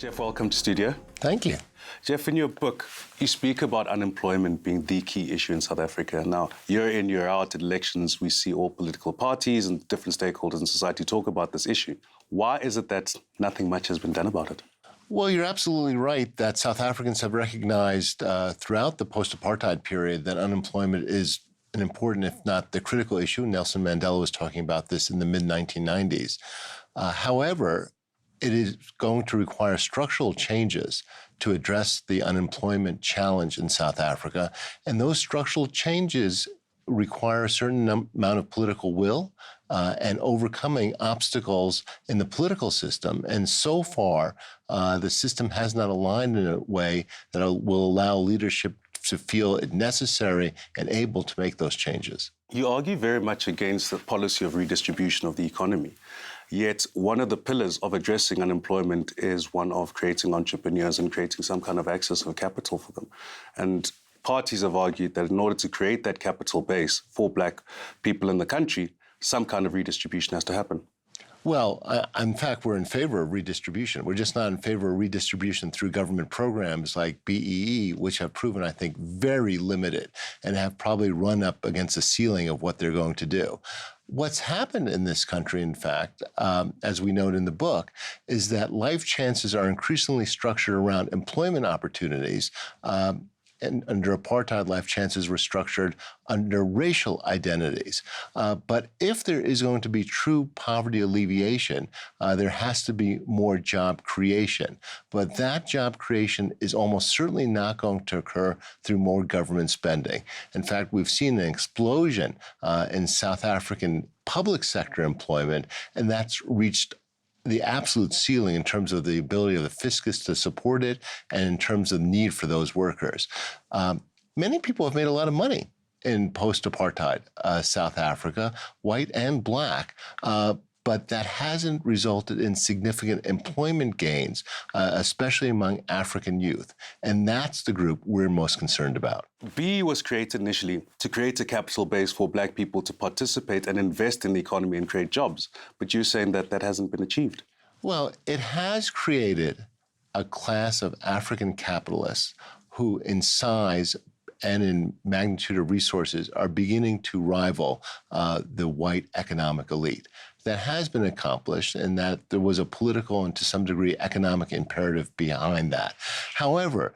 Jeff, welcome to studio. Thank you. Jeff, in your book, you speak about unemployment being the key issue in South Africa. Now, year in, year out, at elections, we see all political parties and different stakeholders in society talk about this issue. Why is it that nothing much has been done about it? Well, you're absolutely right that South Africans have recognized throughout the post-apartheid period that unemployment is an important, if not the critical issue. Nelson Mandela was talking about this in the mid-1990s. However, it is going to require structural changes to address the unemployment challenge in South Africa. And those structural changes require a certain amount of political will and overcoming obstacles in the political system. And so far, the system has not aligned in a way that will allow leadership to feel it necessary and able to make those changes. You argue very much against the policy of redistribution of the economy. Yet one of the pillars of addressing unemployment is one of creating entrepreneurs and creating some kind of access of capital for them. And parties have argued that in order to create that capital base for Black people in the country, some kind of redistribution has to happen. Well, in fact, we're in favor of redistribution. We're just not in favor of redistribution through government programs like BEE, which have proven, I think, very limited and have probably run up against the ceiling of what they're going to do. What's happened in this country, in fact, as we note in the book, is that life chances are increasingly structured around employment opportunities. And under apartheid, life chances were structured under racial identities. But if there is going to be true poverty alleviation, there has to be more job creation. But that job creation is almost certainly not going to occur through more government spending. In fact, we've seen an explosion in South African public sector employment, and that's reached the absolute ceiling in terms of the ability of the fiscus to support it and in terms of the need for those workers. Many people have made a lot of money in post-apartheid South Africa, white and Black, but that hasn't resulted in significant employment gains, especially among African youth. And that's the group we're most concerned about. BEE was created initially to create a capital base for Black people to participate and invest in the economy and create jobs. But you're saying that that hasn't been achieved. Well, it has created a class of African capitalists who, in size and in magnitude of resources, are beginning to rival the white economic elite. That has been accomplished, and that there was a political and to some degree economic imperative behind that. However,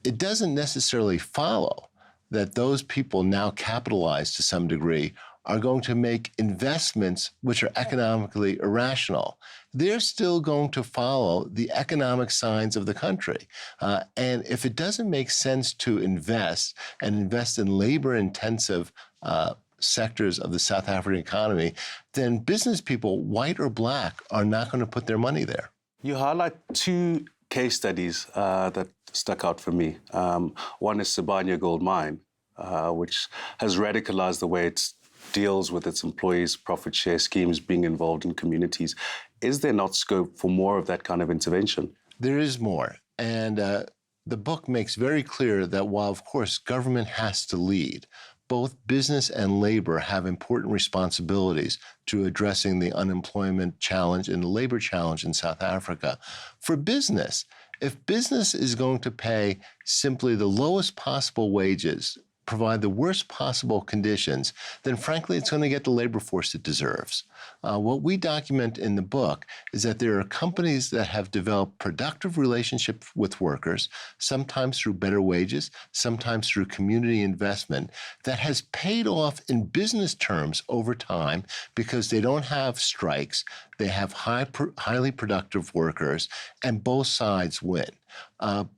it doesn't necessarily follow that those people now capitalized to some degree are going to make investments which are economically irrational. They're still going to follow the economic signs of the country. And if it doesn't make sense to invest in labor-intensive sectors of the South African economy, then business people, white or Black, are not going to put their money there. You highlight two case studies that stuck out for me. One is Sibanye Gold Mine, which has radicalized the way it deals with its employees' profit share schemes, being involved in communities. Is there not scope for more of that kind of intervention? There is more. And the book makes very clear that while, of course, government has to lead, both business and labor have important responsibilities to addressing the unemployment challenge and the labor challenge in South Africa. For business, if business is going to pay simply the lowest possible wages, provide the worst possible conditions, then frankly, it's going to get the labor force it deserves. What we document in the book is that there are companies that have developed productive relationships with workers, sometimes through better wages, sometimes through community investment, that has paid off in business terms over time because they don't have strikes, they have highly productive workers, and both sides win.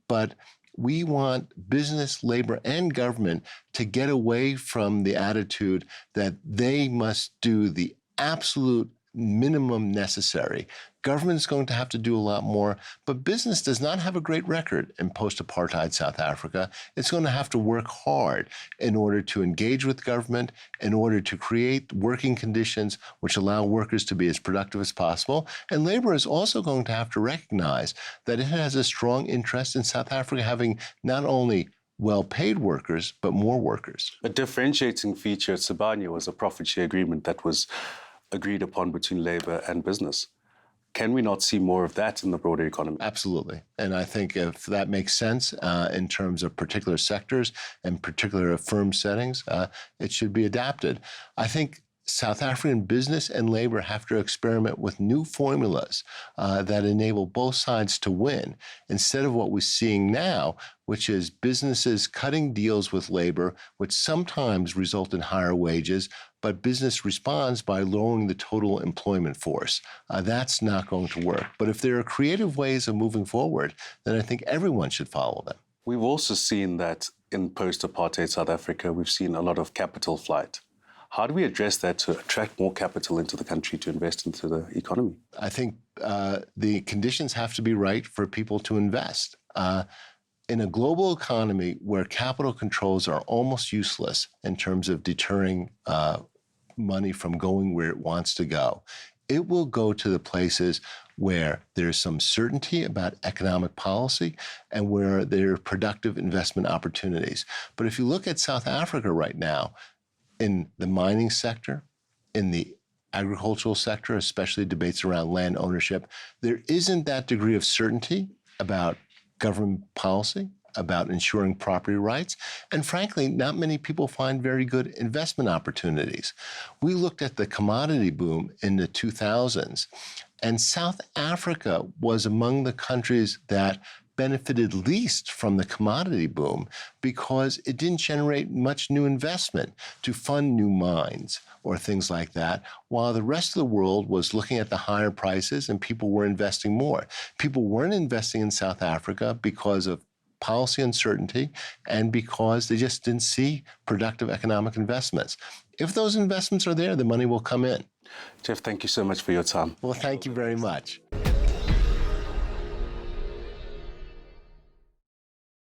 But we want business, labor, and government to get away from the attitude that they must do the absolute minimum necessary. Government's going to have to do a lot more, but business does not have a great record in post-apartheid South Africa. It's going to have to work hard in order to engage with government, in order to create working conditions which allow workers to be as productive as possible. And labor is also going to have to recognize that it has a strong interest in South Africa having not only well-paid workers, but more workers. A differentiating feature at Sibanye was a profit share agreement that was agreed upon between labor and business. Can we not see more of that in the broader economy? Absolutely. And I think if that makes sense in terms of particular sectors and particular firm settings, it should be adapted. I think South African business and labor have to experiment with new formulas that enable both sides to win, instead of what we're seeing now, which is businesses cutting deals with labor, which sometimes result in higher wages, but business responds by lowering the total employment force. That's not going to work. But if there are creative ways of moving forward, then I think everyone should follow them. We've also seen that in post-apartheid South Africa, we've seen a lot of capital flight. How do we address that to attract more capital into the country to invest into the economy? I think the conditions have to be right for people to invest. In a global economy where capital controls are almost useless in terms of deterring money from going where it wants to go, it will go to the places where there's some certainty about economic policy and where there are productive investment opportunities. But if you look at South Africa right now, in the mining sector, in the agricultural sector, especially debates around land ownership, there isn't that degree of certainty about government policy, about ensuring property rights, and frankly, not many people find very good investment opportunities. We looked at the commodity boom in the 2000s, and South Africa was among the countries that benefited least from the commodity boom because it didn't generate much new investment to fund new mines or things like that, while the rest of the world was looking at the higher prices and people were investing more. People weren't investing in South Africa because of policy uncertainty and because they just didn't see productive economic investments. If those investments are there, the money will come in. Jeff, thank you so much for your time. Well, thank you very much.